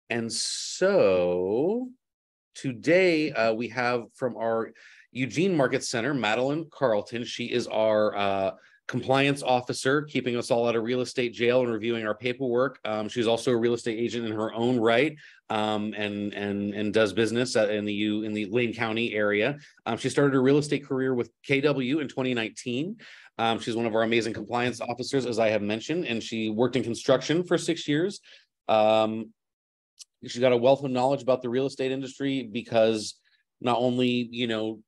And so today we have from our Eugene Market Center, Madeline Carlton. She is our compliance officer, keeping us all out of real estate jail and reviewing our paperwork. She's also a real estate agent in her own right, and does business in the Lane County area. She started her real estate career with KW in 2019. She's one of our amazing compliance officers, as I have mentioned, and she worked in construction for 6 years. She's got a wealth of knowledge about the real estate industry because not only,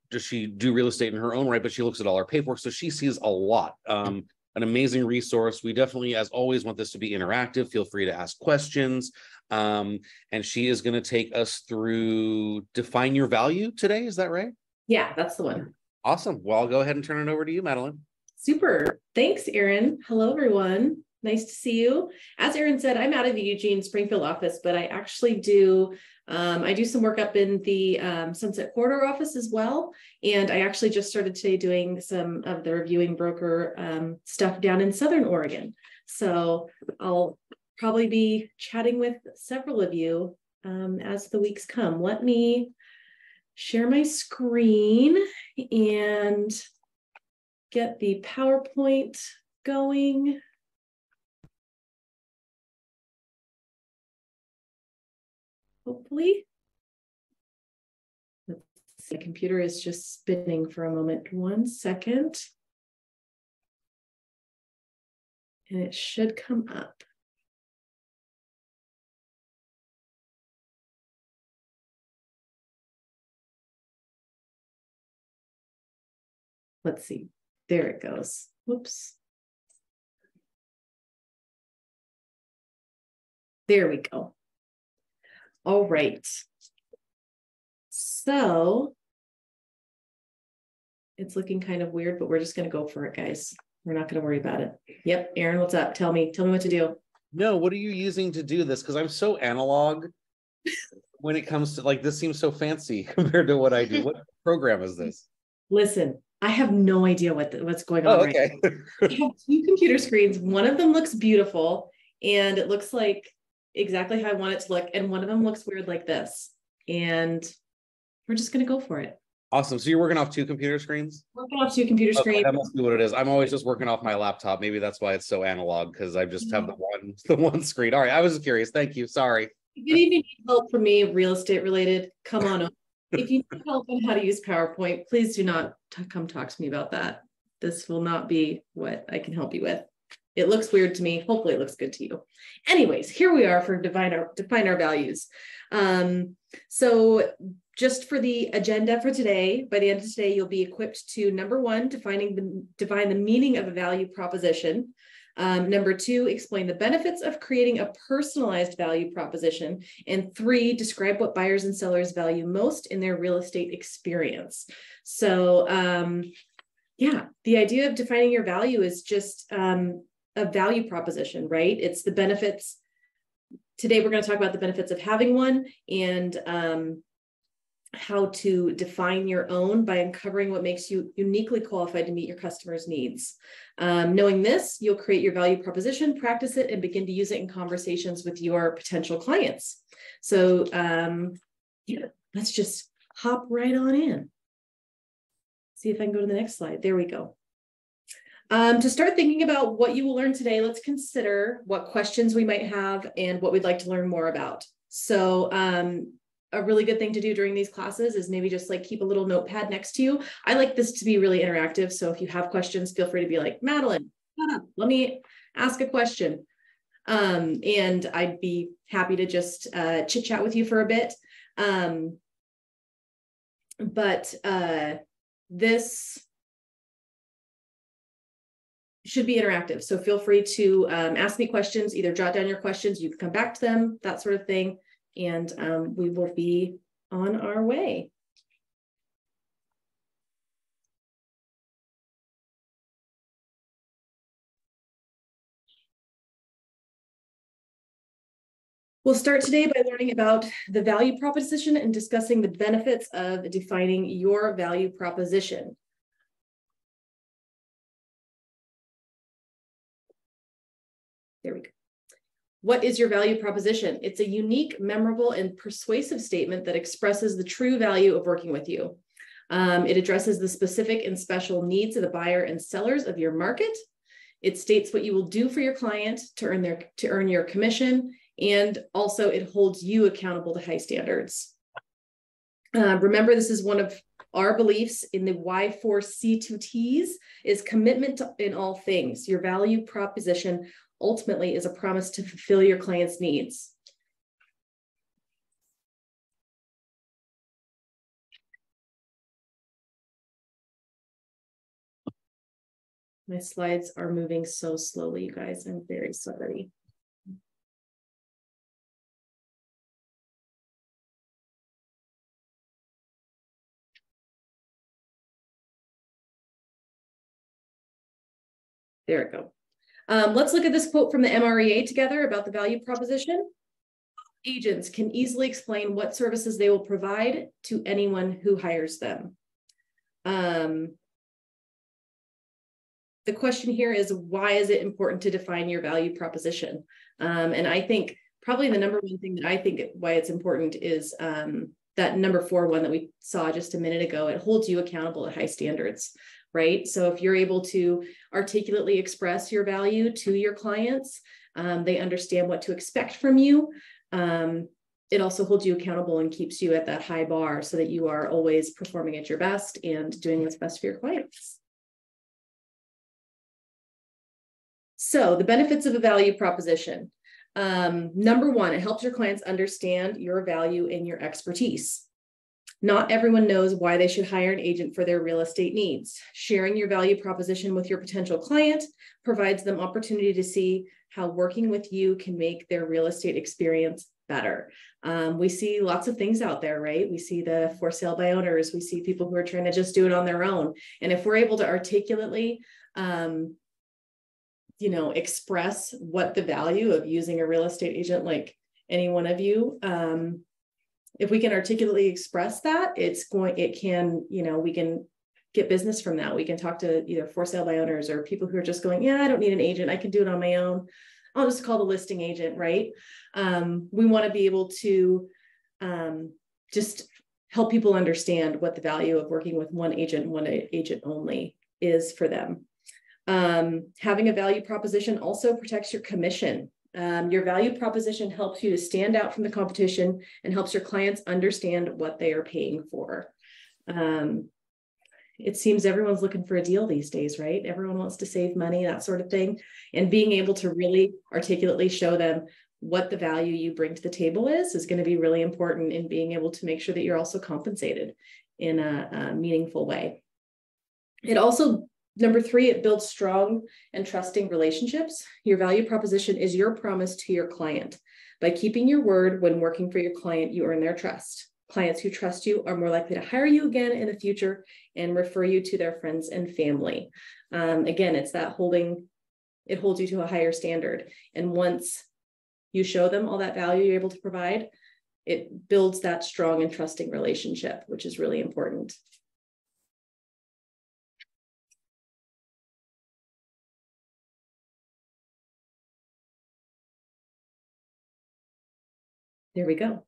does she do real estate in her own right, but she looks at all our paperwork. So she sees a lot. An amazing resource. We definitely, as always, want this to be interactive. Feel free to ask questions. And she is going to take us through Define Your Value today. Is that right? Yeah, that's the one. Awesome. Well, I'll go ahead and turn it over to you, Madeline. Super. Thanks, Aaron. Hello, everyone. Nice to see you. As Aaron said, I'm out of the Eugene Springfield office, but I actually do some work up in the Sunset Corridor office as well. And I actually just started today doing some of the reviewing broker stuff down in Southern Oregon. So I'll probably be chatting with several of you as the weeks come. Let me share my screen and get the PowerPoint going. Hopefully. Let's see, the computer is just spinning for a moment. 1 second. And it should come up. Let's see. There it goes. Whoops. There we go. All right. So it's looking kind of weird, but we're just going to go for it, guys. We're not going to worry about it. Yep. Aaron, what's up? Tell me what to do. No, what are you using to do this? Because I'm so analog when it comes to this seems so fancy compared to what I do. What program is this? Listen, I have no idea what's going on. Oh, okay. Right now. I have 2 computer screens. One of them looks beautiful and it looks like exactly how I want it to look. And one of them looks weird like this. And we're just going to go for it. Awesome. So you're working off 2 computer screens? Working off 2 computer screens. That must be what it is. I'm always just working off my laptop. Maybe that's why it's so analog, because I just have the one screen. All right. I was just curious. Thank you. Sorry. If you need help from me, real estate related, come on up. If you need help on how to use PowerPoint, please do not come talk to me about that. This will not be what I can help you with. It looks weird to me. Hopefully it looks good to you. Anyways, here we are for define our values. So just for the agenda for today, by the end of today, you'll be equipped to, number 1, define the meaning of a value proposition. Number 2, explain the benefits of creating a personalized value proposition. And 3, describe what buyers and sellers value most in their real estate experience. So yeah, the idea of defining your value is just a value proposition, right? It's the benefits. Today, we're going to talk about the benefits of having one and how to define your own by uncovering what makes you uniquely qualified to meet your customers' needs. Knowing this, you'll create your value proposition, practice it, and begin to use it in conversations with your potential clients. So yeah, let's just hop right on in. See if I can go to the next slide. There we go. To start thinking about what you will learn today, let's consider what questions we might have and what we'd like to learn more about. So a really good thing to do during these classes is maybe just keep a little notepad next to you. I like this to be really interactive. So if you have questions, feel free to be like, Madeline, shut up, let me ask a question. And I'd be happy to just chit chat with you for a bit. This should be interactive. So feel free to ask me questions, either jot down your questions, you can come back to them, that sort of thing. And we will be on our way. We'll start today by learning about the value proposition and discussing the benefits of defining your value proposition. There we go. What is your value proposition? It's a unique, memorable, and persuasive statement that expresses the true value of working with you. It addresses the specific and special needs of the buyer and sellers of your market. It states what you will do for your client to earn your commission, and also it holds you accountable to high standards. Remember, this is one of our beliefs in the Y4C2Ts is commitment in all things. Your value proposition ultimately is a promise to fulfill your client's needs. My slides are moving so slowly, you guys. I'm very sorry. There we go. Let's look at this quote from the MREA together about the value proposition. Agents can easily explain what services they will provide to anyone who hires them. The question here is, why is it important to define your value proposition? And I think probably the number one thing that I think why it's important is that number 4 one that we saw just a minute ago. It holds you accountable at high standards, right? So if you're able to articulately express your value to your clients, they understand what to expect from you. It also holds you accountable and keeps you at that high bar so that you are always performing at your best and doing what's best for your clients. So the benefits of a value proposition. Number 1, it helps your clients understand your value and your expertise. Not everyone knows why they should hire an agent for their real estate needs. Sharing your value proposition with your potential client provides them opportunity to see how working with you can make their real estate experience better. We see lots of things out there, right? We see the for sale by owners. We see people who are trying to just do it on their own. And if we're able to articulately, express what the value of using a real estate agent like any one of you, if we can articulately express that, we can get business from that. We can talk to either for sale by owners or people who are just going, yeah, I don't need an agent. I can do it on my own. I'll just call the listing agent, right? We want to be able to just help people understand what the value of working with one agent only is for them. Having a value proposition also protects your commission. Your value proposition helps you to stand out from the competition and helps your clients understand what they are paying for. It seems everyone's looking for a deal these days, right? Everyone wants to save money, that sort of thing. And being able to really articulately show them what the value you bring to the table is going to be really important in being able to make sure that you're also compensated in a meaningful way. It also, number 3, it builds strong and trusting relationships. Your value proposition is your promise to your client. By keeping your word when working for your client, you earn their trust. Clients who trust you are more likely to hire you again in the future and refer you to their friends and family. Again, it's that it holds you to a higher standard. And once you show them all that value you're able to provide, it builds that strong and trusting relationship, which is really important. There we go.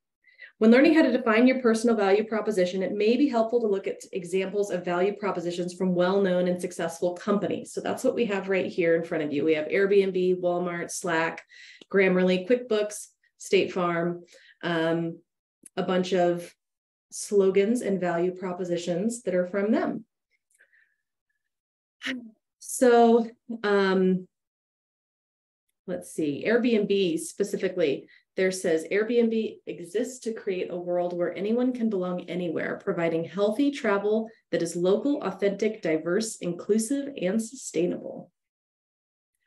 When learning how to define your personal value proposition, it may be helpful to look at examples of value propositions from well-known and successful companies. So that's what we have right here in front of you. We have Airbnb, Walmart, Slack, Grammarly, QuickBooks, State Farm, a bunch of slogans and value propositions that are from them. So let's see, Airbnb specifically. There says Airbnb exists to create a world where anyone can belong anywhere, providing healthy travel that is local, authentic, diverse, inclusive, and sustainable.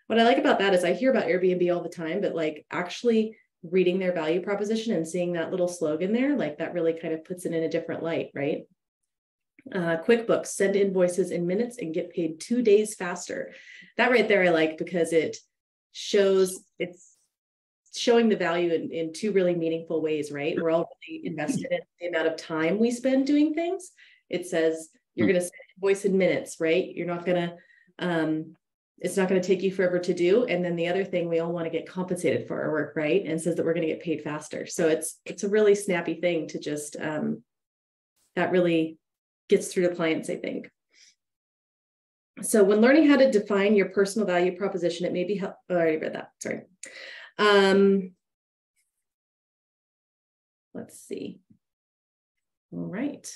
What I like about that is I hear about Airbnb all the time, but like actually reading their value proposition and seeing that little slogan there, like that really kind of puts it in a different light, right? QuickBooks, send invoices in minutes and get paid 2 days faster. That right there I like because it's showing the value in 2 really meaningful ways, right? We're all really invested in the amount of time we spend doing things. It says you're going to send an invoice in minutes, right? You're not going to, It's not going to take you forever to do. And then the other thing, we all want to get compensated for our work, right? And says that we're going to get paid faster. So it's a really snappy thing to just, that really gets through to clients, I think. So when learning how to define your personal value proposition, it may be helpful. Oh, I already read that, sorry. Let's see. All right.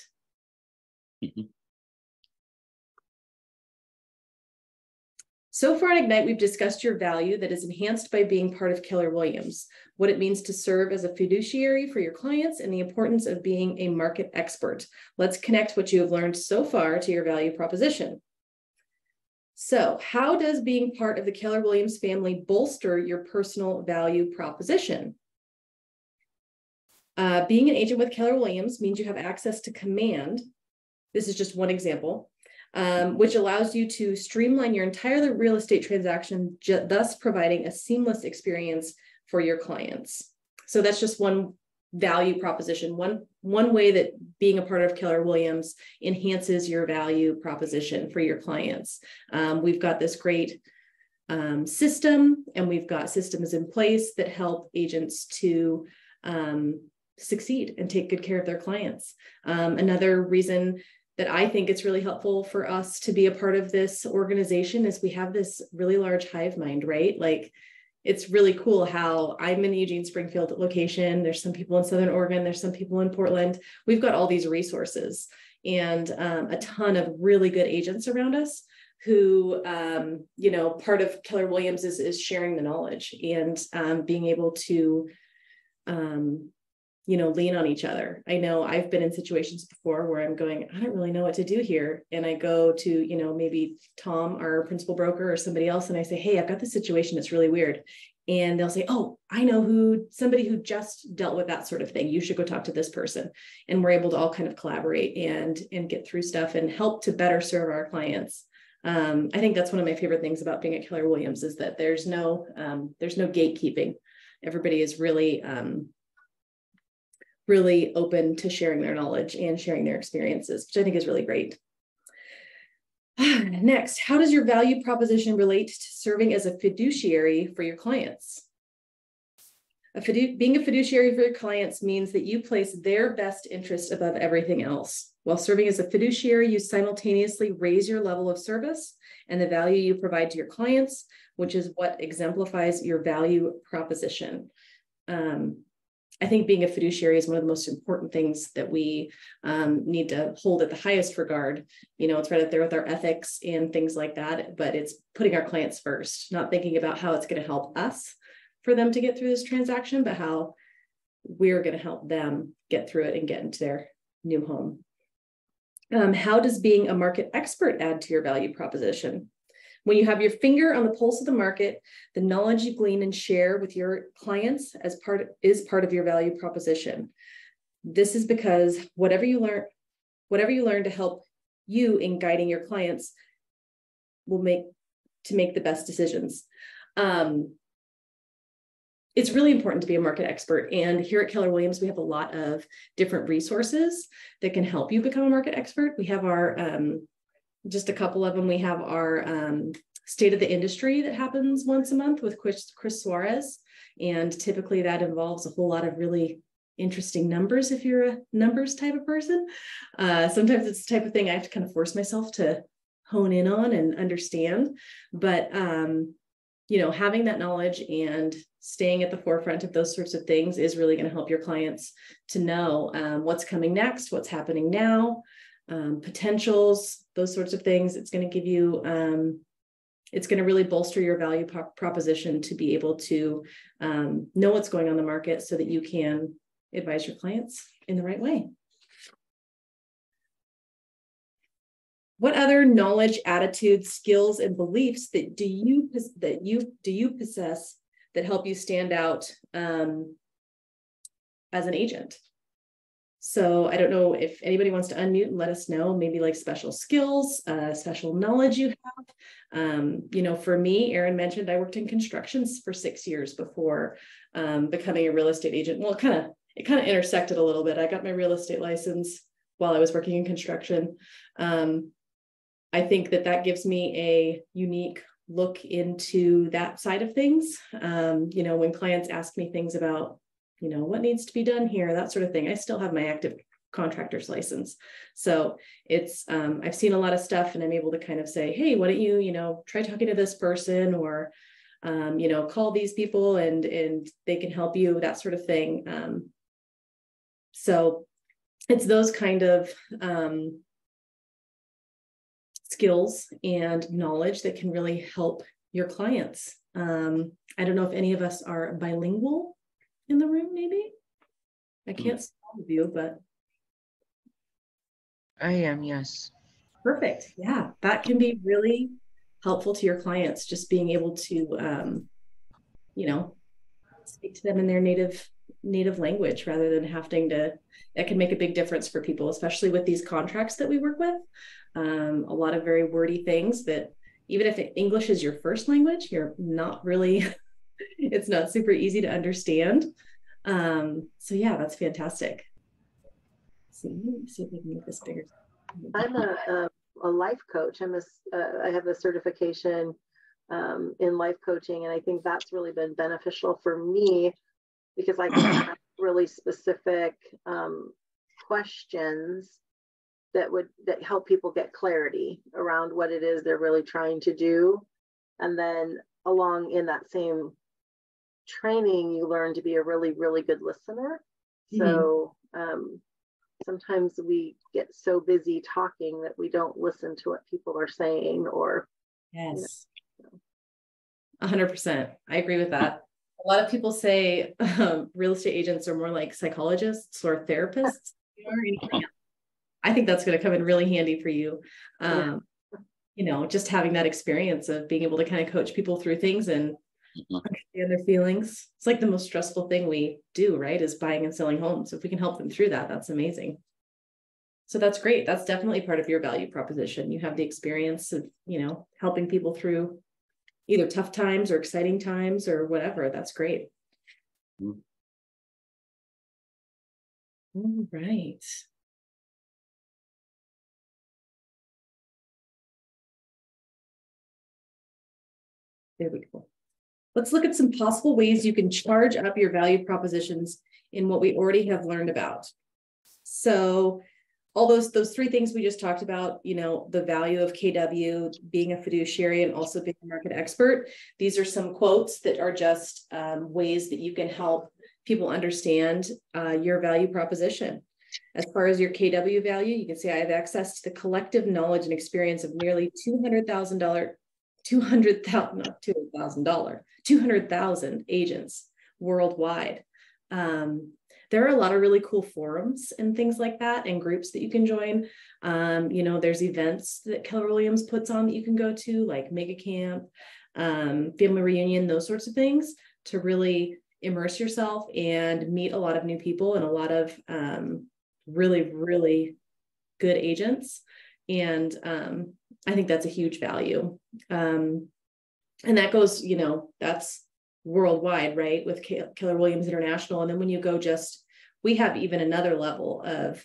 So far at Ignite, we've discussed your value that is enhanced by being part of Keller Williams, what it means to serve as a fiduciary for your clients, and the importance of being a market expert. Let's connect what you have learned so far to your value proposition. So how does being part of the Keller Williams family bolster your personal value proposition? Being an agent with Keller Williams means you have access to command. This is just one example. Which allows you to streamline your entire real estate transaction, thus providing a seamless experience for your clients. So that's just one value proposition, one way that being a part of Keller Williams enhances your value proposition for your clients. We've got this great system, and we've got systems in place that help agents to succeed and take good care of their clients. Another reason that I think it's really helpful for us to be a part of this organization is we have this really large hive mind, right? Like, it's really cool how I'm in the Eugene Springfield location. There's some people in Southern Oregon. There's some people in Portland. We've got all these resources and a ton of really good agents around us who, you know, part of Keller Williams is sharing the knowledge and being able to, you know, lean on each other. I know I've been in situations before where I'm going, I don't really know what to do here. And I go to, you know, maybe Tom, our principal broker, or somebody else. And I say, hey, I've got this situation. It's really weird. And they'll say, oh, I know somebody who just dealt with that sort of thing. You should go talk to this person. And we're able to all kind of collaborate and get through stuff and help to better serve our clients. I think that's one of my favorite things about being at Keller Williams is that there's no gatekeeping. Everybody is really open to sharing their knowledge and sharing their experiences, which I think is really great. Next, how does your value proposition relate to serving as a fiduciary for your clients? Being a fiduciary for your clients means that you place their best interest above everything else. While serving as a fiduciary, you simultaneously raise your level of service and the value you provide to your clients, which is what exemplifies your value proposition. I think being a fiduciary is one of the most important things that we need to hold at the highest regard. You know, it's right up there with our ethics and things like that, but it's putting our clients first, not thinking about how it's going to help us for them to get through this transaction, but how we're going to help them get through it and get into their new home. How does being a market expert add to your value proposition? When you have your finger on the pulse of the market, the knowledge you glean and share with your clients is part of your value proposition. This is because whatever you learn to help you in guiding your clients will make the best decisions. It's really important to be a market expert. And here at Keller Williams, we have a lot of different resources that can help you become a market expert. We have our just a couple of them. We have our State of the Industry that happens once a month with Chris Suarez. And typically that involves a whole lot of really interesting numbers if you're a numbers type of person. Sometimes it's the type of thing I have to kind of force myself to hone in on and understand. But, you know, having that knowledge and staying at the forefront of those sorts of things is really going to help your clients to know what's coming next, what's happening now, potentials, those sorts of things. It's going to give you, it's going to really bolster your value proposition to be able to know what's going on in the market so that you can advise your clients in the right way. What other knowledge, attitudes, skills, and beliefs that do you possess that help you stand out as an agent? So I don't know if anybody wants to unmute and let us know, maybe like special skills, special knowledge you have. You know, for me, Erin mentioned I worked in constructions for 6 years before becoming a real estate agent. Well, it kind of intersected a little bit. I got my real estate license while I was working in construction. I think that gives me a unique look into that side of things. When clients ask me things about, what needs to be done here, that sort of thing, I still have my active contractor's license. So it's, I've seen a lot of stuff, and I'm able to kind of say, hey, why don't you, try talking to this person, or, call these people and they can help you, that sort of thing. So it's those kind of skills and knowledge that can really help your clients. I don't know if any of us are bilingual in the room, maybe. I can't see all of you, but. I am, yes. Perfect. Yeah, that can be really helpful to your clients, just being able to, speak to them in their native language, rather than having to. That can make a big difference for people, especially with these contracts that we work with. A lot of very wordy things that, even if English is your first language, you're not really, it's not super easy to understand. So yeah, that's fantastic. Let me see if I can make this bigger. I'm a life coach. I have a certification in life coaching, and I think that's really been beneficial for me, because I can ask really specific questions that help people get clarity around what it is they're really trying to do. And then along in that same training, you learn to be a really, really good listener. Mm-hmm. So sometimes we get so busy talking that we don't listen to what people are saying, or. Yes. 100%. I agree with that. A lot of people say real estate agents are more like psychologists or therapists. I think that's going to come in really handy for you. Just having that experience of being able to kind of coach people through things and understand their feelings. It's like the most stressful thing we do, right? Is buying and selling homes. If we can help them through that, that's amazing. So that's great. That's definitely part of your value proposition. You have the experience of, helping people through either tough times or exciting times or whatever. That's great. All right. There we go. Let's look at some possible ways you can charge up your value propositions in what we already have learned about. So all those three things we just talked about, the value of KW, being a fiduciary, and also being a market expert. These are some quotes that are just ways that you can help people understand your value proposition. As far as your KW value, you can say, I have access to the collective knowledge and experience of nearly 200,000 agents worldwide. There are a lot of really cool forums and things like that, and groups that you can join. There's events that Keller Williams puts on that you can go to, like Mega Camp, Family Reunion, those sorts of things, to really immerse yourself and meet a lot of new people and a lot of really, really good agents. And I think that's a huge value. And that goes, that's worldwide, right? With Keller Williams International. And then when you go we have even another level of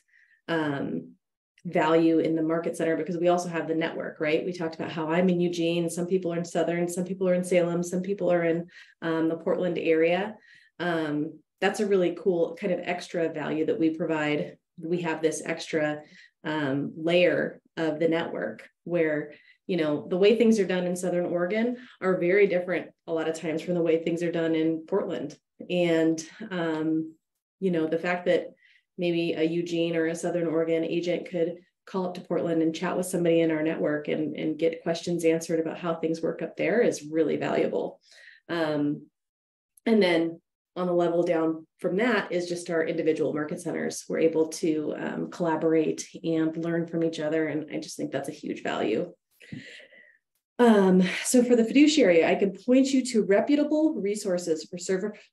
value in the market center, because we also have the network, right? We talked about how I'm in Eugene, some people are in Southern, some people are in Salem, some people are in the Portland area. That's a really cool kind of extra value that we provide. We have this extra layer of the network where, the way things are done in Southern Oregon are very different a lot of times from the way things are done in Portland. And, the fact that maybe a Eugene or a Southern Oregon agent could call up to Portland and chat with somebody in our network and get questions answered about how things work up there is really valuable. And then on the level down from that is just our individual market centers. We're able to collaborate and learn from each other. And I just think that's a huge value. So for the fiduciary, I can point you to reputable resources for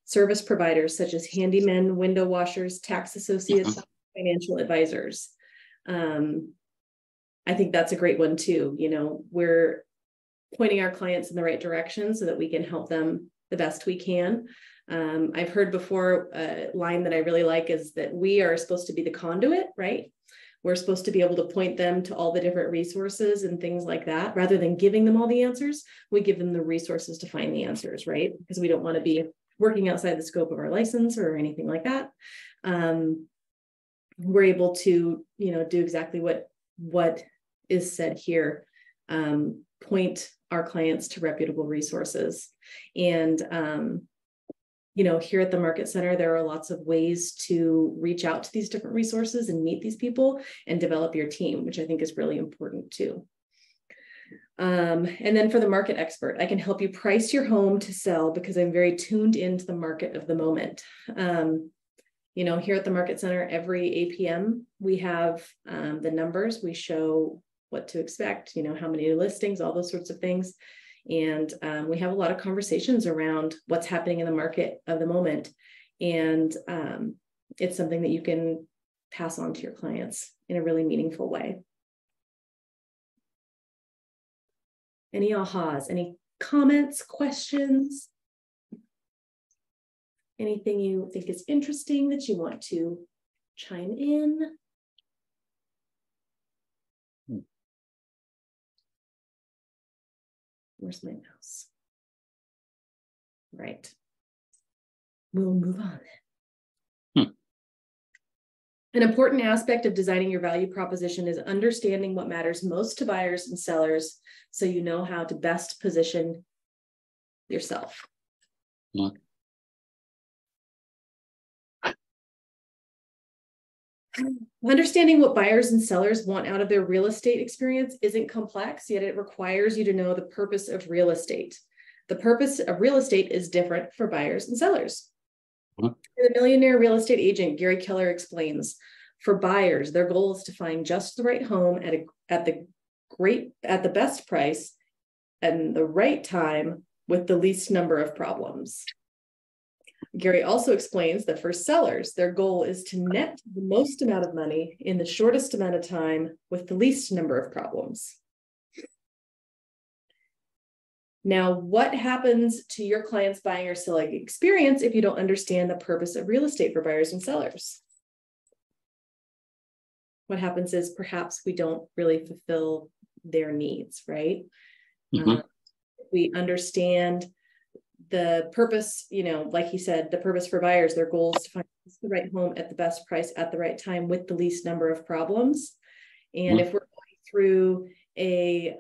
service providers such as handymen, window washers, tax associates, financial advisors. I think that's a great one too. We're pointing our clients in the right direction so that we can help them the best we can. I've heard before a line that I really like is that we are supposed to be the conduit, right? We're supposed to be able to point them to all the different resources and things like that. Rather than giving them all the answers, we give them the resources to find the answers, right? Because we don't want to be working outside the scope of our license or anything like that. We're able to, do exactly what is said here, point our clients to reputable resources. And, here at the Market Center, there are lots of ways to reach out to these different resources and meet these people and develop your team, which I think is really important too. And then for the market expert, I can help you price your home to sell because I'm very tuned into the market of the moment. Here at the Market Center, every APM, we have the numbers. We show what to expect, how many listings, all those sorts of things. And we have a lot of conversations around what's happening in the market of the moment. And it's something that you can pass on to your clients in a really meaningful way. Any ahas, any comments, questions? Anything you think is interesting that you want to chime in? Where's my mouse? Right. We'll move on then. An important aspect of designing your value proposition is understanding what matters most to buyers and sellers so you know how to best position yourself. Understanding what buyers and sellers want out of their real estate experience isn't complex, yet it requires you to know the purpose of real estate. The purpose of real estate is different for buyers and sellers. The Millionaire Real Estate Agent, Gary Keller, explains, for buyers, their goal is to find just the right home at the best price and the right time with the least number of problems. Gary also explains that for sellers, their goal is to net the most amount of money in the shortest amount of time with the least number of problems. Now, what happens to your client's buying or selling experience if you don't understand the purpose of real estate for buyers and sellers? What happens is perhaps we don't really fulfill their needs, right? We understand the purpose, like he said, the purpose for buyers, their goal is to find the right home at the best price at the right time with the least number of problems. And if we're going through a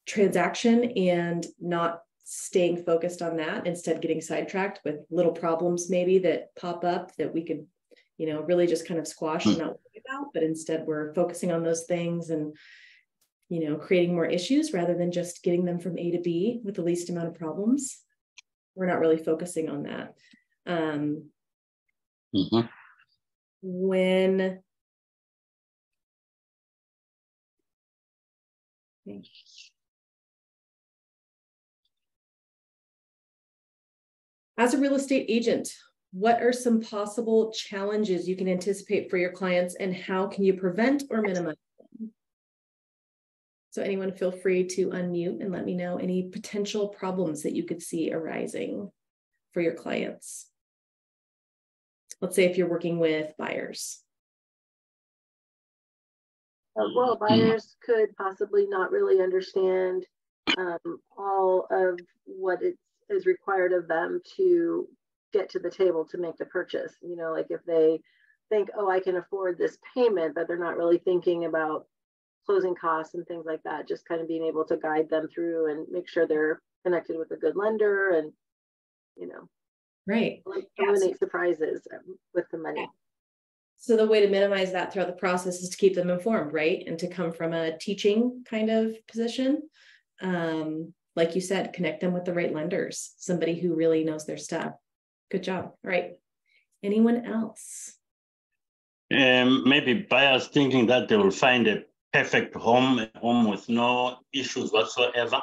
transaction and not staying focused on that, instead getting sidetracked with little problems maybe that pop up that we could, really just kind of squash and not worry about, but instead we're focusing on those things and, creating more issues rather than just getting them from A to B with the least amount of problems. We're not really focusing on that. When as a real estate agent, what are some possible challenges you can anticipate for your clients and how can you prevent or minimize them? So anyone feel free to unmute and let me know any potential problems that you could see arising for your clients. Let's say if you're working with buyers. Well, buyers could possibly not really understand all of what is required of them to get to the table to make the purchase. Like if they think, oh, I can afford this payment, but they're not really thinking about closing costs and things like that, just kind of being able to guide them through and make sure they're connected with a good lender and, right, eliminate surprises with the money. So the way to minimize that throughout the process is to keep them informed, right? And to come from a teaching kind of position. Like you said, connect them with the right lenders, somebody who really knows their stuff. Good job. All right. Anyone else? Maybe buyers thinking that they will find a perfect home, a home with no issues whatsoever.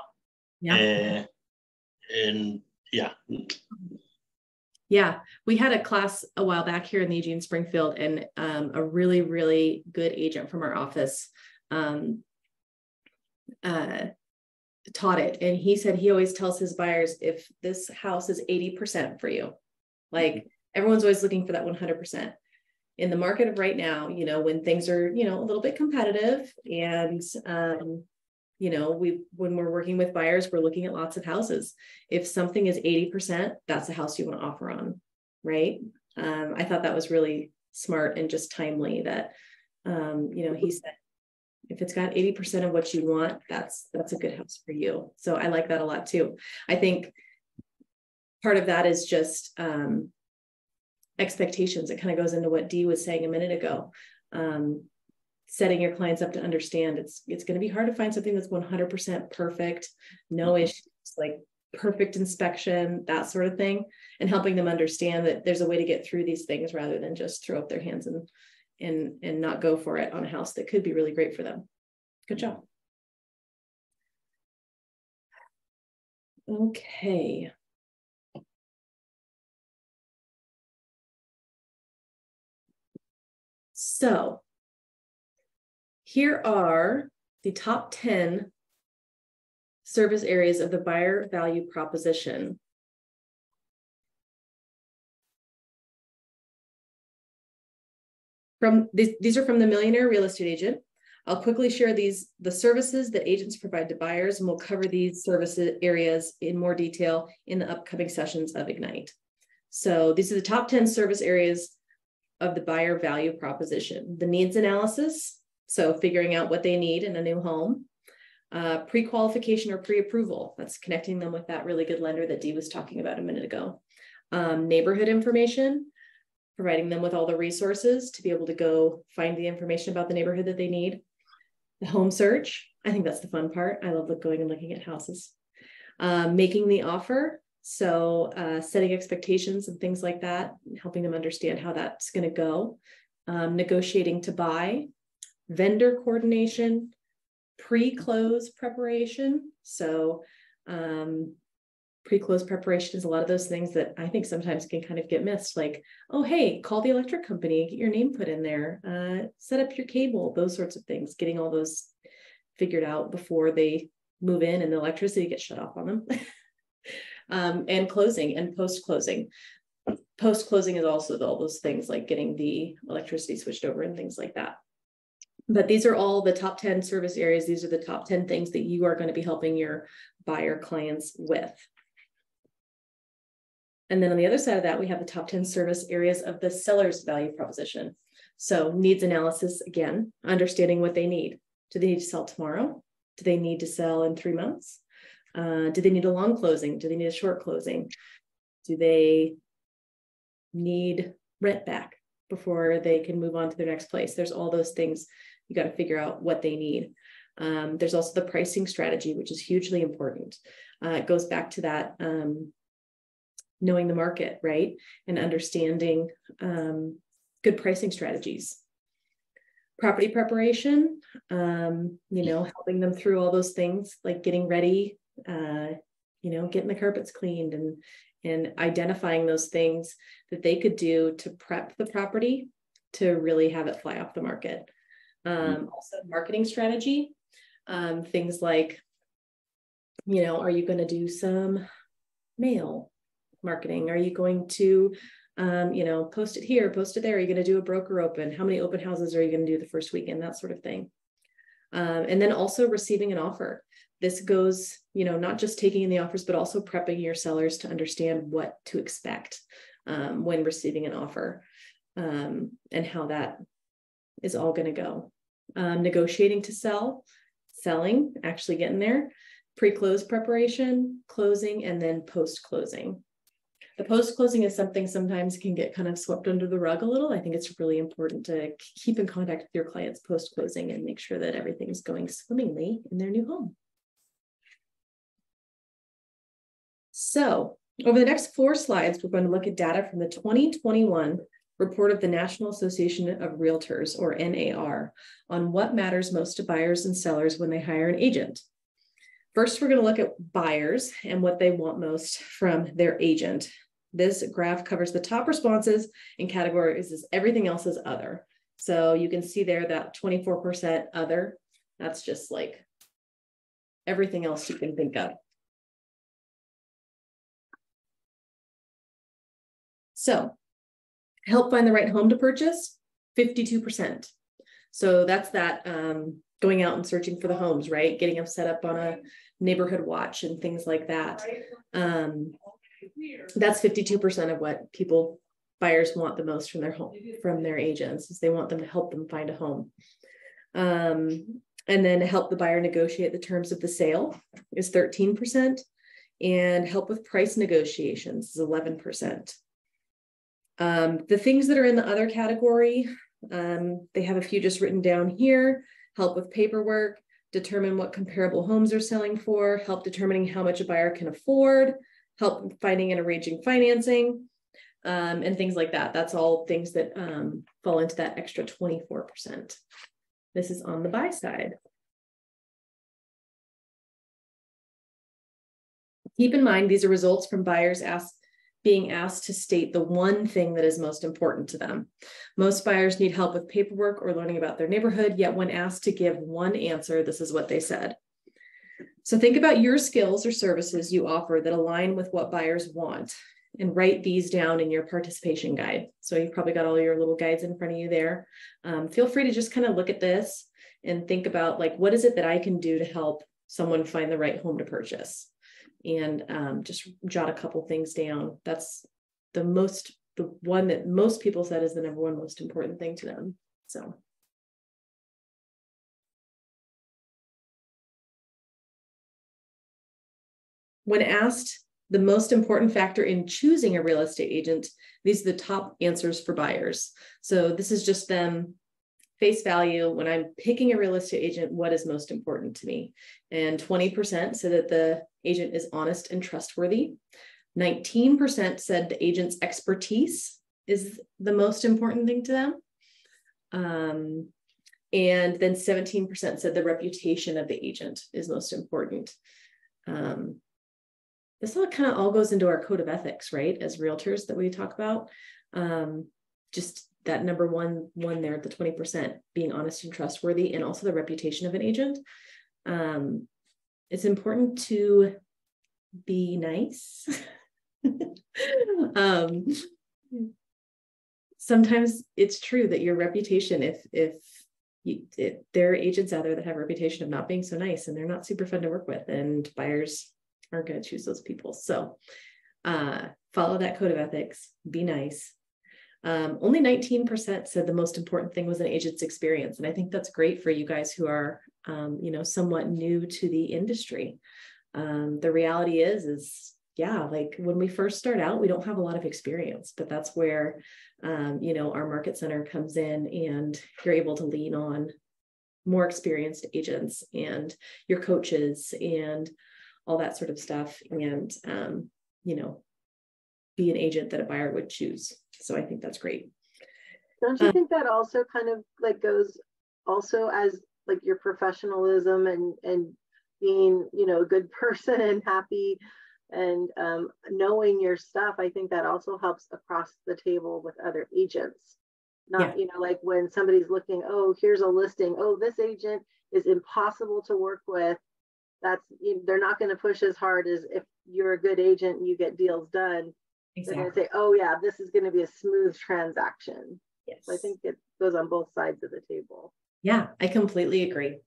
Yeah. Yeah, we had a class a while back here in the Eugene Springfield, and a really, really good agent from our office taught it. And he said he always tells his buyers, if this house is 80% for you, like everyone's always looking for that 100%. in the market of right now, you know, when things are, you know, a little bit competitive and, you know, when we're working with buyers, we're looking at lots of houses. If something is 80%, that's a house you want to offer on, right? I thought that was really smart and just timely that, you know, he said, if it's got 80% of what you want, that's a good house for you. So I like that a lot too. I think part of that is just expectations. It kind of goes into what Dee was saying a minute ago. Setting your clients up to understand it's going to be hard to find something that's 100% perfect, no issues, like perfect inspection, that sort of thing, and helping them understand that there's a way to get through these things rather than just throw up their hands and not go for it on a house that could be really great for them. Good job. Okay. So here are the top 10 service areas of the buyer value proposition. These are from the Millionaire Real Estate Agent. I'll quickly share the services that agents provide to buyers, and we'll cover these service areas in more detail in the upcoming sessions of Ignite. So these are the top 10 service areas of the buyer value proposition. The needs analysis, so figuring out what they need in a new home. Pre-qualification or pre-approval, that's connecting them with that really good lender that Dee was talking about a minute ago. Neighborhood information, providing them with all the resources to be able to go find the information about the neighborhood that they need. The home search, I think that's the fun part. I love going and looking at houses. Making the offer, so setting expectations and things like that, helping them understand how that's going to go. Negotiating to buy, vendor coordination, pre-close preparation. So pre-close preparation is a lot of those things that I think sometimes can kind of get missed, like, oh, hey, call the electric company, get your name put in there, set up your cable, those sorts of things, getting all those figured out before they move in and the electricity gets shut off on them. And closing and post-closing. Post-closing is also all those things like getting the electricity switched over and things like that. But these are all the top 10 service areas. These are the top 10 things that you are going to be helping your buyer clients with. And then on the other side of that, we have the top 10 service areas of the seller's value proposition. So needs analysis, again, understanding what they need. Do they need to sell tomorrow? Do they need to sell in 3 months? Do they need a long closing? Do they need a short closing? Do they need rent back before they can move on to their next place? There's all those things. You got to figure out what they need. There's also the pricing strategy, which is hugely important. It goes back to that knowing the market, right? And understanding good pricing strategies. Property preparation, you know, helping them through all those things like getting ready, you know, getting the carpets cleaned and identifying those things that they could do to prep the property to really have it fly off the market. Also marketing strategy, things like, you know, are you going to do some mail marketing? Are you going to, you know, post it here, post it there? Are you going to do a broker open? How many open houses are you going to do the first weekend? That sort of thing. And then also receiving an offer. This goes, you know, not just taking in the offers, but also prepping your sellers to understand what to expect when receiving an offer and how that is all going to go. Negotiating to sell, selling, actually getting there, pre-close preparation, closing, and then post-closing. The post-closing is something sometimes can get kind of swept under the rug a little. I think it's really important to keep in contact with your clients post-closing and make sure that everything's going swimmingly in their new home. So over the next 4 slides, we're going to look at data from the 2021 report of the National Association of Realtors, or NAR, on what matters most to buyers and sellers when they hire an agent. First, we're going to look at buyers and what they want most from their agent. This graph covers the top responses and categories as everything else is other. So you can see there that 24% other, that's just like everything else you can think of. So help find the right home to purchase. 52%. So that's that going out and searching for the homes, right? Getting them set up on a neighborhood watch and things like that. That's 52% of what buyers want the most from their home, from their agents, is they want them to help them find a home. And then help the buyer negotiate the terms of the sale is 13%, and help with price negotiations is 11%. The things that are in the other category, they have a few just written down here: help with paperwork, determine what comparable homes are selling for, help determining how much a buyer can afford, help finding and arranging financing, and things like that. That's all things that fall into that extra 24%. This is on the buy side. Keep in mind, these are results from buyers being asked to state the one thing that is most important to them. Most buyers need help with paperwork or learning about their neighborhood, yet when asked to give one answer, this is what they said. So think about your skills or services you offer that align with what buyers want, and write these down in your participation guide. So you've probably got all your little guides in front of you there. Feel free to just kind of look at this and think about, like, what is it that I can do to help someone find the right home to purchase? And just jot a couple things down. That's the one that most people said is the number one most important thing to them. So. When asked the most important factor in choosing a real estate agent, these are the top answers for buyers. So this is just them face value. When I'm picking a real estate agent, what is most important to me? And 20% said that the agent is honest and trustworthy. 19% said the agent's expertise is the most important thing to them. And then 17% said the reputation of the agent is most important. This all goes into our code of ethics, right? As realtors that we talk about, just that number one there at the 20%, being honest and trustworthy, and also the reputation of an agent. It's important to be nice. Sometimes it's true that your reputation, if there are agents out there that have a reputation of not being so nice, and they're not super fun to work with, and buyers aren't going to choose those people. So follow that code of ethics, be nice. Only 19% said the most important thing was an agent's experience. And I think that's great for you guys who are, somewhat new to the industry. The reality is like when we first start out, we don't have a lot of experience, but that's where, our market center comes in, and you're able to lean on more experienced agents and your coaches and all that sort of stuff, and, be an agent that a buyer would choose. So I think that's great. Don't you think that also kind of like goes also as like your professionalism and being, a good person and happy and knowing your stuff? I think that also helps across the table with other agents. Not, like when somebody's looking, oh, here's a listing. Oh, this agent is impossible to work with. They're not going to push as hard as if you're a good agent and you get deals done. Exactly. They're going to say, oh yeah, this is going to be a smooth transaction. Yes. So I think it goes on both sides of the table. Yeah, I completely agree.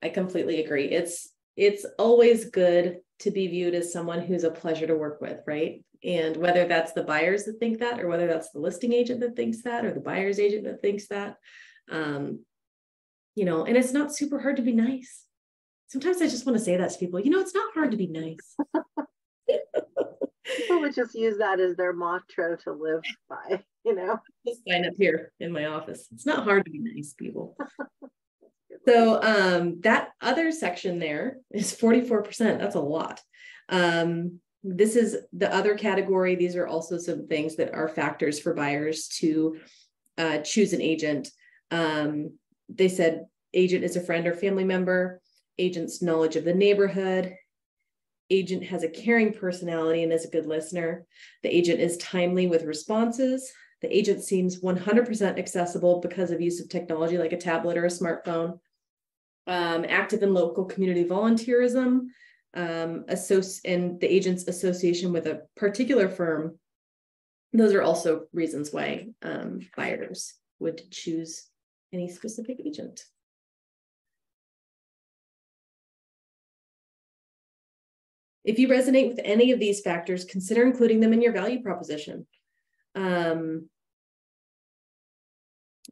It's always good to be viewed as someone who's a pleasure to work with, right? And whether that's the buyers that think that, or whether that's the listing agent that thinks that, or the buyer's agent that thinks that, and it's not super hard to be nice. Sometimes I just want to say that to people, it's not hard to be nice. People would just use that as their mantra to live by, Just sign up here in my office. It's not hard to be nice, people. So that other section there is 44%. That's a lot. This is the other category. These are also some things that are factors for buyers to choose an agent. They said agent is a friend or family member, agent's knowledge of the neighborhood, agent has a caring personality and is a good listener, the agent is timely with responses, the agent seems 100% accessible because of use of technology like a tablet or a smartphone, active in local community volunteerism, and the agent's association with a particular firm. Those are also reasons why buyers would choose any specific agent. If you resonate with any of these factors, consider including them in your value proposition.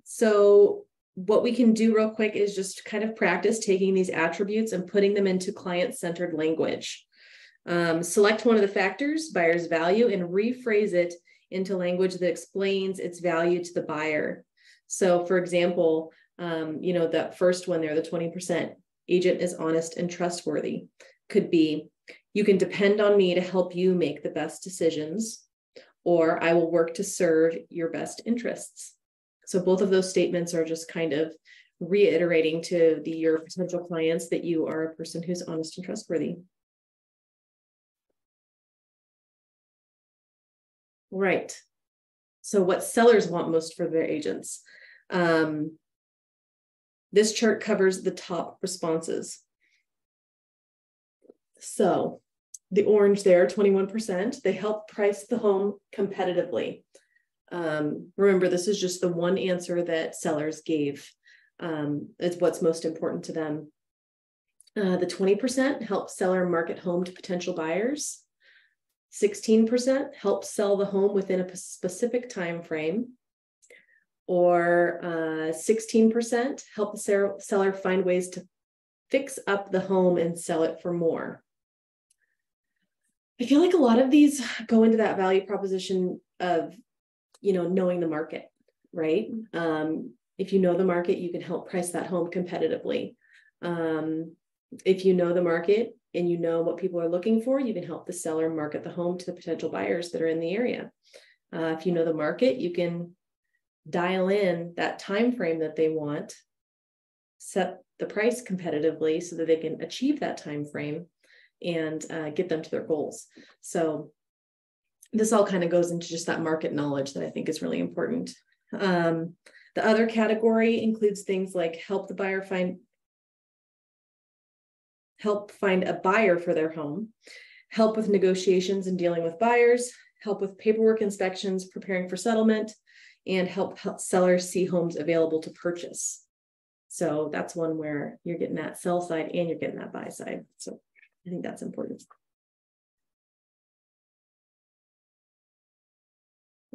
So what we can do real quick is just kind of practice taking these attributes and putting them into client-centered language. Select one of the factors, buyer's value, and rephrase it into language that explains its value to the buyer. So for example, that first one there, the 20%, agent is honest and trustworthy, could be, you can depend on me to help you make the best decisions, or I will work to serve your best interests. So both of those statements are just kind of reiterating to your potential clients that you are a person who's honest and trustworthy. Right. So what sellers want most for their agents. This chart covers the top responses. So the orange there, 21%, they help price the home competitively. Remember, this is just the one answer that sellers gave. It's what's most important to them. The 20% help seller market home to potential buyers. 16% help sell the home within a specific time frame. Or 16% help the seller find ways to fix up the home and sell it for more. I feel like a lot of these go into that value proposition of, knowing the market, right? If you know the market, you can help price that home competitively. If you know the market and you know what people are looking for, you can help the seller market the home to the potential buyers that are in the area. If you know the market, you can dial in that time frame that they want, set the price competitively so that they can achieve that time frame and get them to their goals. So this all kind of goes into just that market knowledge that I think is really important. The other category includes things like help find a buyer for their home, help with negotiations and dealing with buyers, help with paperwork inspections, preparing for settlement, and help sellers see homes available to purchase. So that's one where you're getting that sell side and you're getting that buy side. So I think that's important.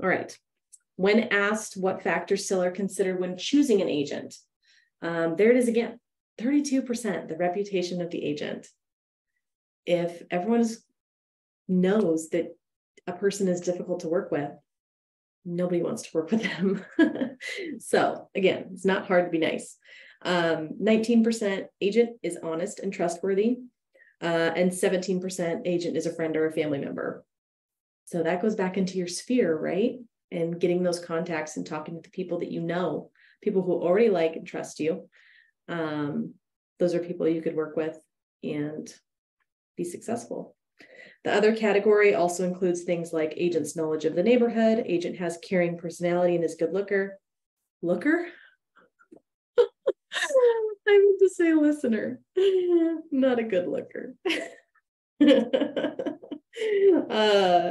All right. When asked what factors seller considered when choosing an agent, there it is again, 32%, the reputation of the agent. If everyone knows that a person is difficult to work with, nobody wants to work with them. So again, it's not hard to be nice. 19% agent is honest and trustworthy, and 17% agent is a friend or a family member. So that goes back into your sphere, right? And getting those contacts and talking to the people that you know, people who already like and trust you. Those are people you could work with and be successful. The other category also includes things like agent's knowledge of the neighborhood, agent has caring personality and is a good looker. Looker? I meant to say listener, not a good looker.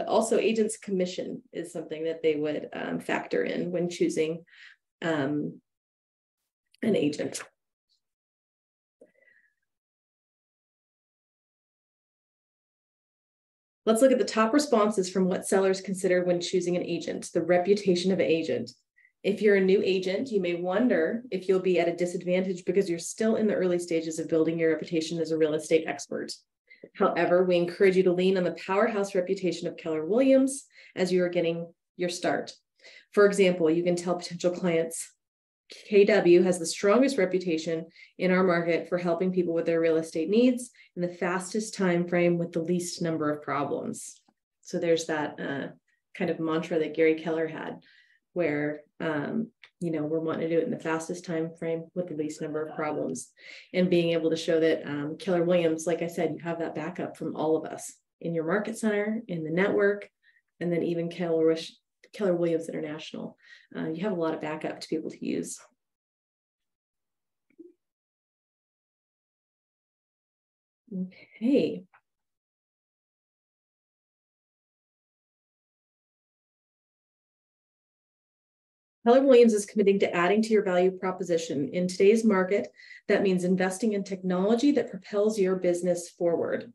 Also, agent's commission is something that they would factor in when choosing an agent. Let's look at the top responses from what sellers consider when choosing an agent, the reputation of an agent. If you're a new agent, you may wonder if you'll be at a disadvantage because you're still in the early stages of building your reputation as a real estate expert. However, we encourage you to lean on the powerhouse reputation of Keller Williams as you are getting your start. For example, you can tell potential clients, KW has the strongest reputation in our market for helping people with their real estate needs in the fastest time frame with the least number of problems. So there's that kind of mantra that Gary Keller had, where we're wanting to do it in the fastest time frame with the least number of problems, and being able to show that Keller Williams, like I said, you have that backup from all of us in your market center, in the network, and then even Keller Williams International. You have a lot of backup to be able to use. Okay. Keller Williams is committing to adding to your value proposition. In today's market, that means investing in technology that propels your business forward.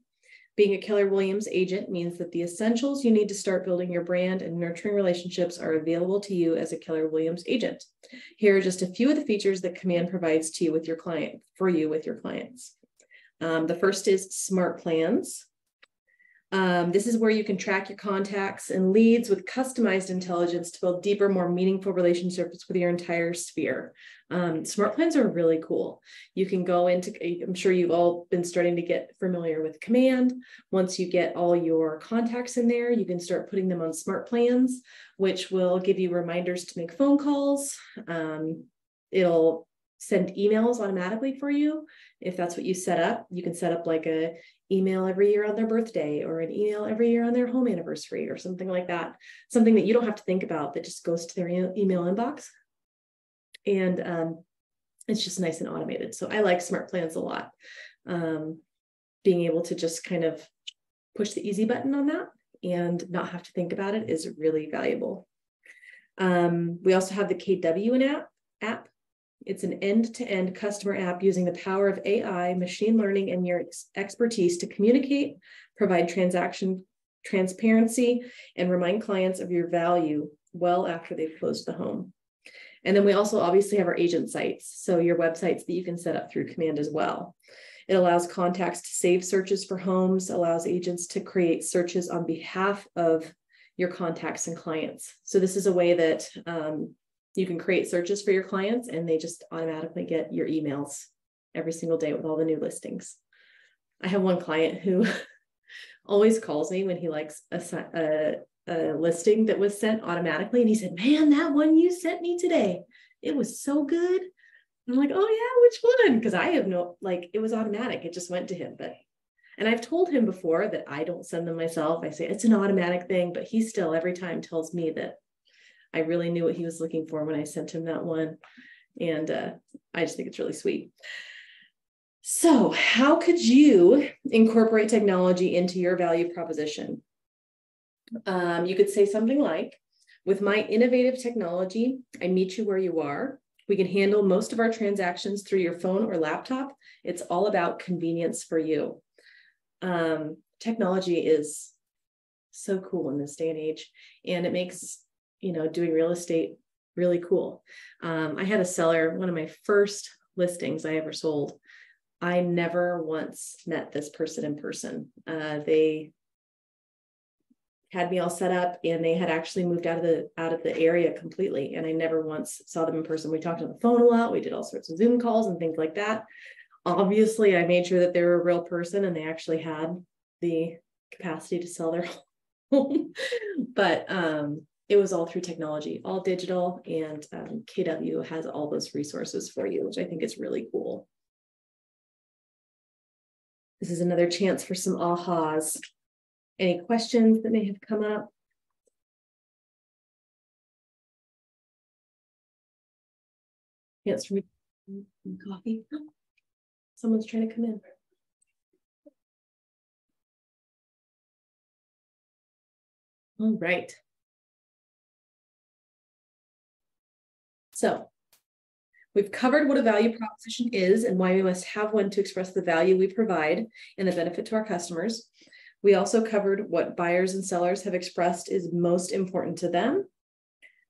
Being a Keller Williams agent means that the essentials you need to start building your brand and nurturing relationships are available to you as a Keller Williams agent. Here are just a few of the features that Command provides to you with your clients. The first is Smart Plans. This is where you can track your contacts and leads with customized intelligence to build deeper, more meaningful relationships with your entire sphere. Smart Plans are really cool. You can go into, I'm sure you've all been starting to get familiar with Command. Once you get all your contacts in there, you can start putting them on Smart Plans, which will give you reminders to make phone calls. It'll send emails automatically for you. If that's what you set up, you can set up like a email every year on their birthday or an email every year on their home anniversary or something like that. Something that you don't have to think about, that just goes to their email inbox. And it's just nice and automated. So I like Smart Plans a lot. Being able to just kind of push the easy button on that and not have to think about it is really valuable. We also have the KW app. It's an end-to-end customer app using the power of AI, machine learning, and your expertise to communicate, provide transaction transparency, and remind clients of your value well after they've closed the home. And then we also obviously have our agent sites, so your websites that you can set up through Command as well. It allows contacts to save searches for homes, allows agents to create searches on behalf of your contacts and clients. So this is a way that you can create searches for your clients and they just automatically get your emails every single day with all the new listings. I have one client who always calls me when he likes a listing that was sent automatically. And he said, man, that one you sent me today, it was so good. I'm like, oh yeah, which one? Because I have no, like, it was automatic. It just went to him. And I've told him before that I don't send them myself. I say it's an automatic thing, but he still every time tells me that I really knew what he was looking for when I sent him that one. And I just think it's really sweet. So how could you incorporate technology into your value proposition? You could say something like, with my innovative technology, I meet you where you are. We can handle most of our transactions through your phone or laptop. It's all about convenience for you. Technology is so cool in this day and age, and it makes doing real estate really cool. I had a seller, one of my first listings I ever sold. I never once met this person in person. They had me all set up and they had actually moved out of the area completely. And I never once saw them in person. We talked on the phone a lot. We did all sorts of Zoom calls and things like that. Obviously, I made sure that they were a real person and they actually had the capacity to sell their home. But it was all through technology, all digital, and KW has all those resources for you, which I think is really cool. This is another chance for some ahas. Any questions that may have come up? Chance for me coffee. Someone's trying to come in. All right. So we've covered what a value proposition is and why we must have one to express the value we provide and the benefit to our customers. We also covered what buyers and sellers have expressed is most important to them.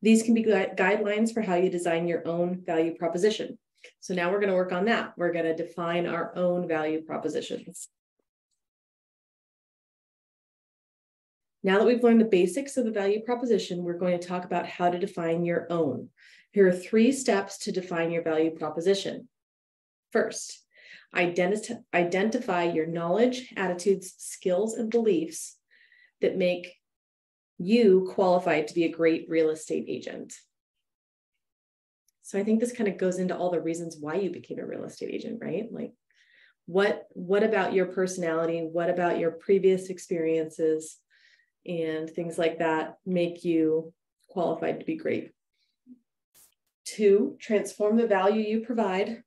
These can be guidelines for how you design your own value proposition. So now we're going to work on that. We're going to define our own value propositions. Now that we've learned the basics of the value proposition, we're going to talk about how to define your own. Here are 3 steps to define your value proposition. First, identify your knowledge, attitudes, skills, and beliefs that make you qualified to be a great real estate agent. So I think this kind of goes into all the reasons why you became a real estate agent, right? Like, what about your personality? What about your previous experiences and things like that make you qualified to be great? 2, transform the value you provide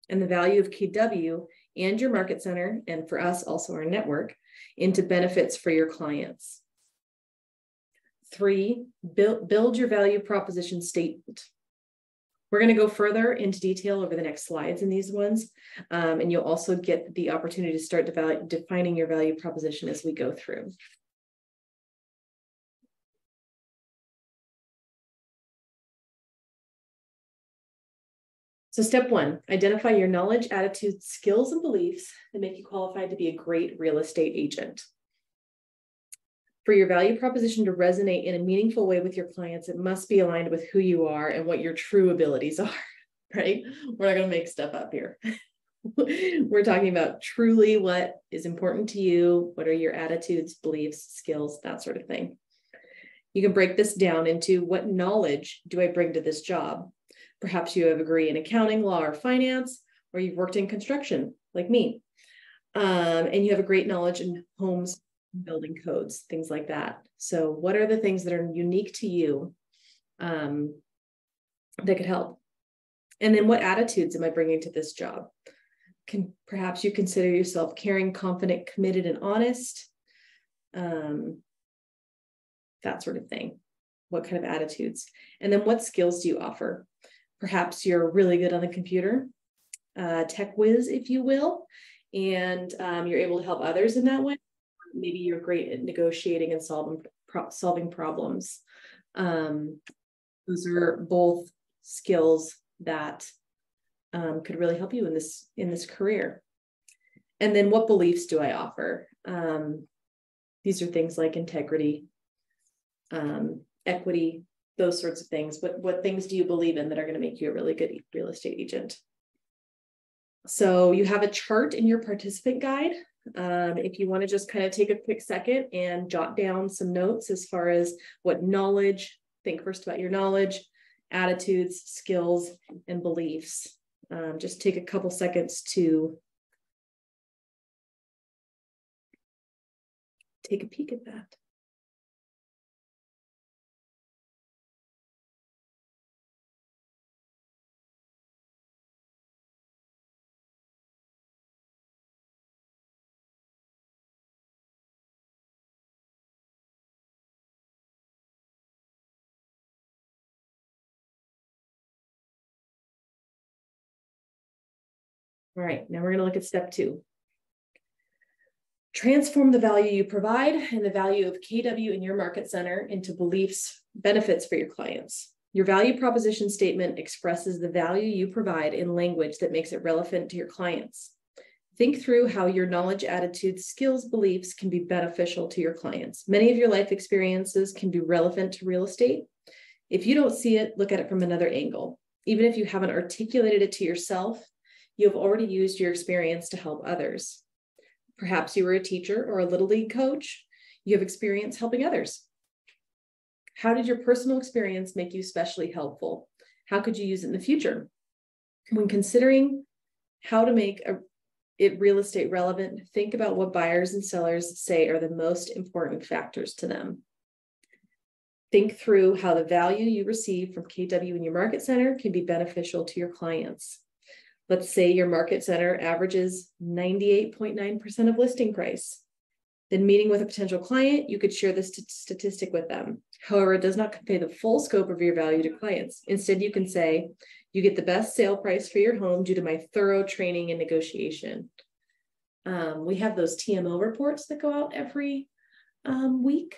and the value of KW and your market center, and for us also our network, into benefits for your clients. 3, build your value proposition statement. We're going to go further into detail over the next slides in these ones. And you'll also get the opportunity to start defining your value proposition as we go through. So step one, identify your knowledge, attitudes, skills, and beliefs that make you qualified to be a great real estate agent. For your value proposition to resonate in a meaningful way with your clients, it must be aligned with who you are and what your true abilities are, right? We're not going to make stuff up here. We're talking about truly what is important to you. What are your attitudes, beliefs, skills, that sort of thing. You can break this down into what knowledge do I bring to this job? Perhaps you have a degree in accounting, law, or finance, or you've worked in construction like me. And you have a great knowledge in homes, building codes, things like that. So what are the things that are unique to you that could help? And then what attitudes am I bringing to this job? Perhaps you consider yourself caring, confident, committed, and honest, that sort of thing. What kind of attitudes? And then what skills do you offer? Perhaps you're really good on the computer, tech whiz, if you will, and you're able to help others in that way. Maybe you're great at negotiating and solving problems. Those are both skills that could really help you in this career. And then what beliefs do I offer? These are things like integrity, equity, those sorts of things. What things do you believe in that are going to make you a really good real estate agent? So you have a chart in your participant guide. If you want to just kind of take a quick second and jot down some notes as far as what knowledge, think first about your knowledge, attitudes, skills, and beliefs. Just take a couple seconds to take a peek at that. All right, now we're going to look at step 2. Transform the value you provide and the value of KW in your market center into benefits for your clients. Your value proposition statement expresses the value you provide in language that makes it relevant to your clients. Think through how your knowledge, attitudes, skills, beliefs can be beneficial to your clients. Many of your life experiences can be relevant to real estate. If you don't see it, look at it from another angle. Even if you haven't articulated it to yourself, you have already used your experience to help others. Perhaps you were a teacher or a little league coach. You have experience helping others. How did your personal experience make you especially helpful? How could you use it in the future? When considering how to make it real estate relevant, think about what buyers and sellers say are the most important factors to them. Think through how the value you receive from KW in your market center can be beneficial to your clients. Let's say your market center averages 98.9% of listing price. Then meeting with a potential client, you could share this statistic with them. However, it does not convey the full scope of your value to clients. Instead, you can say, you get the best sale price for your home due to my thorough training and negotiation. We have those TMO reports that go out every week.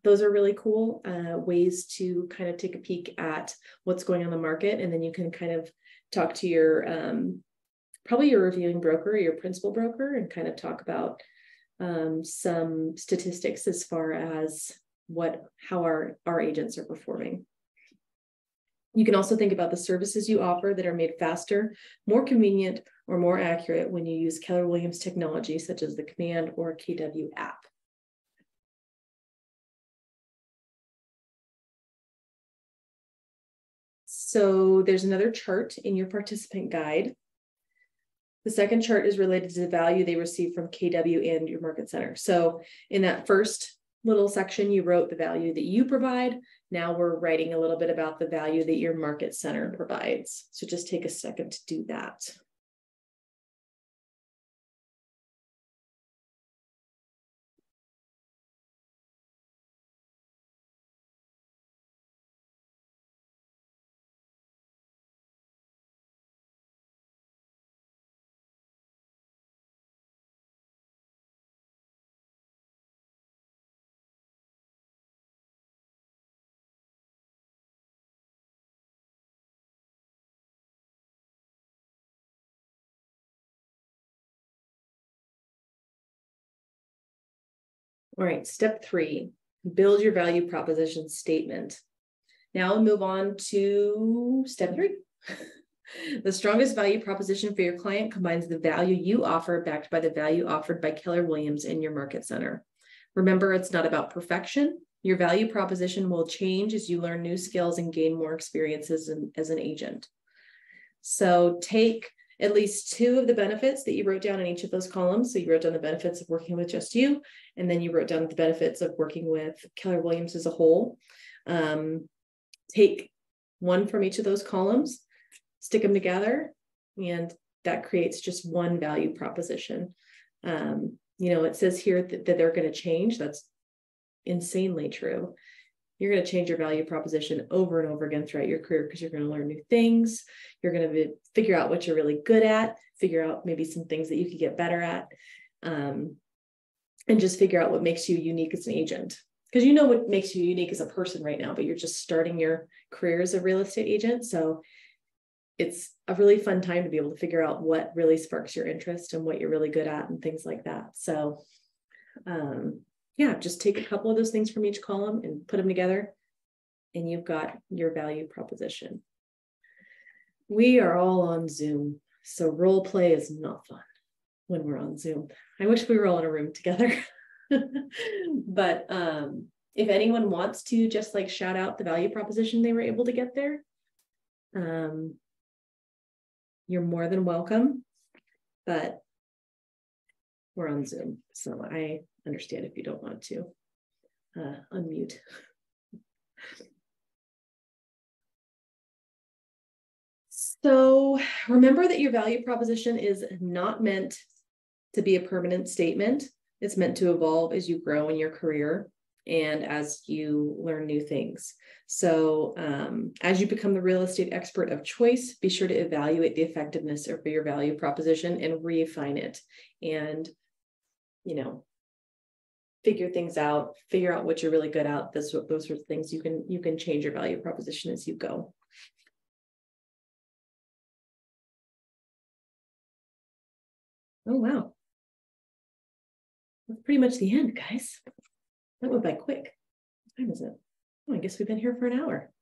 Those are really cool ways to kind of take a peek at what's going on in the market. And then you can kind of talk to your, probably your reviewing broker or your principal broker and kind of talk about some statistics as far as how our agents are performing. You can also think about the services you offer that are made faster, more convenient, or more accurate when you use Keller Williams technology, such as the Command or KW app. So there's another chart in your participant guide. The second chart is related to the value they receive from KW and your market center. So in that first little section, you wrote the value that you provide. Now we're writing a little bit about the value that your market center provides. So just take a second to do that. All right, step 3, build your value proposition statement. Now we'll move on to step 3. The strongest value proposition for your client combines the value you offer backed by the value offered by Keller Williams in your market center. Remember, it's not about perfection. Your value proposition will change as you learn new skills and gain more experiences as an agent. So take at least 2 of the benefits that you wrote down in each of those columns. So you wrote down the benefits of working with just you, and then you wrote down the benefits of working with Keller Williams as a whole. Take 1 from each of those columns, stick them together, and that creates just one value proposition. It says here that they're going to change. That's insanely true. You're going to change your value proposition over and over again throughout your career because you're going to learn new things. You're going to figure out what you're really good at, figure out maybe some things that you could get better at, and just figure out what makes you unique as an agent. Because you know what makes you unique as a person right now, but you're just starting your career as a real estate agent. So it's a really fun time to be able to figure out what really sparks your interest and what you're really good at and things like that. So just take a couple of those things from each column and put them together, and you've got your value proposition. We are all on Zoom, so role play is not fun when we're on Zoom. I wish we were all in a room together. But if anyone wants to just like shout out the value proposition they were able to get there, you're more than welcome, but we're on Zoom, so I understand if you don't want to unmute. So remember that your value proposition is not meant to be a permanent statement. It's meant to evolve as you grow in your career and as you learn new things. So as you become the real estate expert of choice, be sure to evaluate the effectiveness of your value proposition and refine it. And, figure things out, figure out what you're really good at. Those sorts of things you can change your value proposition as you go. Oh, wow. That's pretty much the end, guys. That went by quick. What time is it? Oh, I guess we've been here for an hour.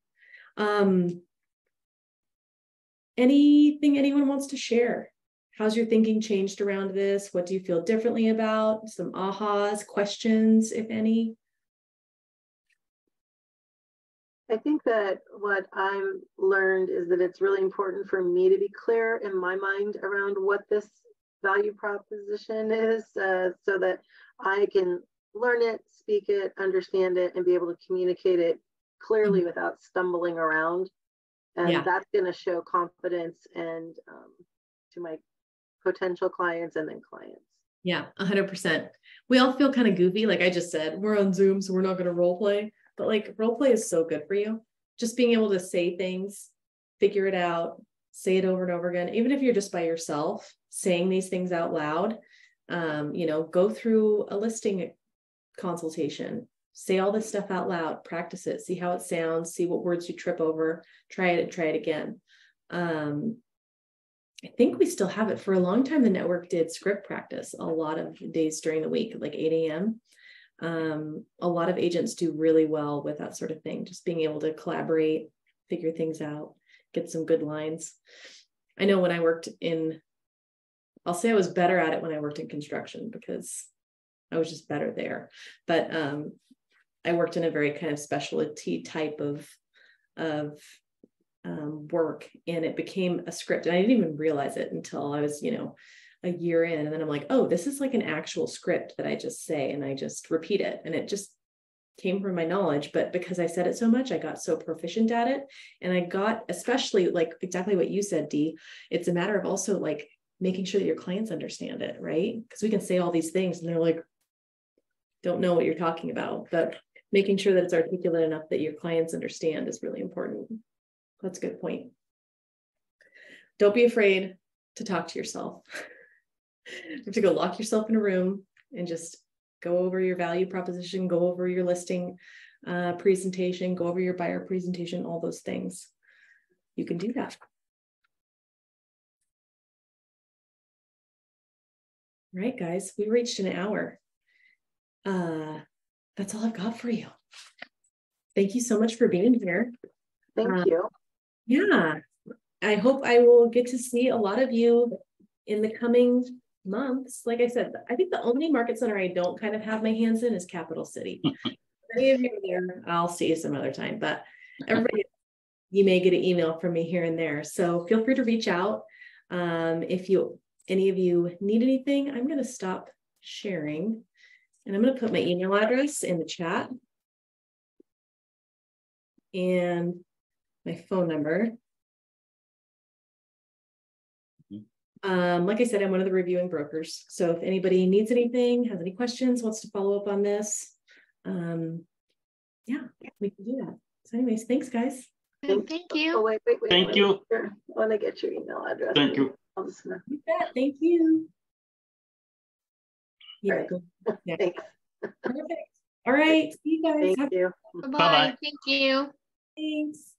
Anything anyone wants to share? How's your thinking changed around this? What do you feel differently about? Some ahas, questions, if any? I think that what I've learned is that it's really important for me to be clear in my mind around what this value proposition is, so that I can learn it, speak it, understand it, and be able to communicate it clearly without stumbling around. And that's going to show confidence and to my potential clients and then clients. Yeah, 100%. We all feel kind of goofy. Like I just said, we're on Zoom, so we're not going to role play. But like role play is so good for you. Just being able to say things, figure it out, say it over and over again. Even if you're just by yourself, saying these things out loud, go through a listing consultation, say all this stuff out loud, practice it, see how it sounds, see what words you trip over, try it again. I think we still have it. For a long time, the network did script practice a lot of days during the week, like 8 a.m. A lot of agents do really well with that sort of thing, just being able to collaborate, figure things out, get some good lines. I know when I worked I'll say I was better at it when I worked in construction because I was just better there. But I worked in a very kind of specialty type of work, and it became a script. And I didn't even realize it until I was, a year in. And then I'm like, oh, this is like an actual script that I just say and I just repeat it. And it just came from my knowledge. But because I said it so much, I got so proficient at it. And I got, especially like exactly what you said, Dee, it's a matter of also like making sure that your clients understand it, right? Because we can say all these things and they're like, don't know what you're talking about. But making sure that it's articulate enough that your clients understand is really important. That's a good point. Don't be afraid to talk to yourself. You have to go lock yourself in a room and just go over your value proposition, go over your listing presentation, go over your buyer presentation, all those things. You can do that. All right, guys, we reached an hour. That's all I've got for you. Thank you so much for being here. Thank you. Yeah, I hope I will get to see a lot of you in the coming months. Like I said, I think the only market center I don't kind of have my hands in is Capital City. Any of you are there, I'll see you some other time, but everybody, you may get an email from me here and there. So feel free to reach out. If any of you need anything, I'm going to stop sharing and I'm going to put my email address in the chat and my phone number. Like I said, I'm one of the reviewing brokers. So if anybody needs anything, has any questions, wants to follow up on this, yeah, we can do that. So anyways, thanks guys. Thank you. Oh, wait. Thank you. Sure. I want to get your email address. Thank you. You bet. Thank you. Yeah, Right. good. Yeah. Thanks. Perfect. All right. See you guys. Thank you. Bye-bye. Bye-bye. Thank you. Thanks.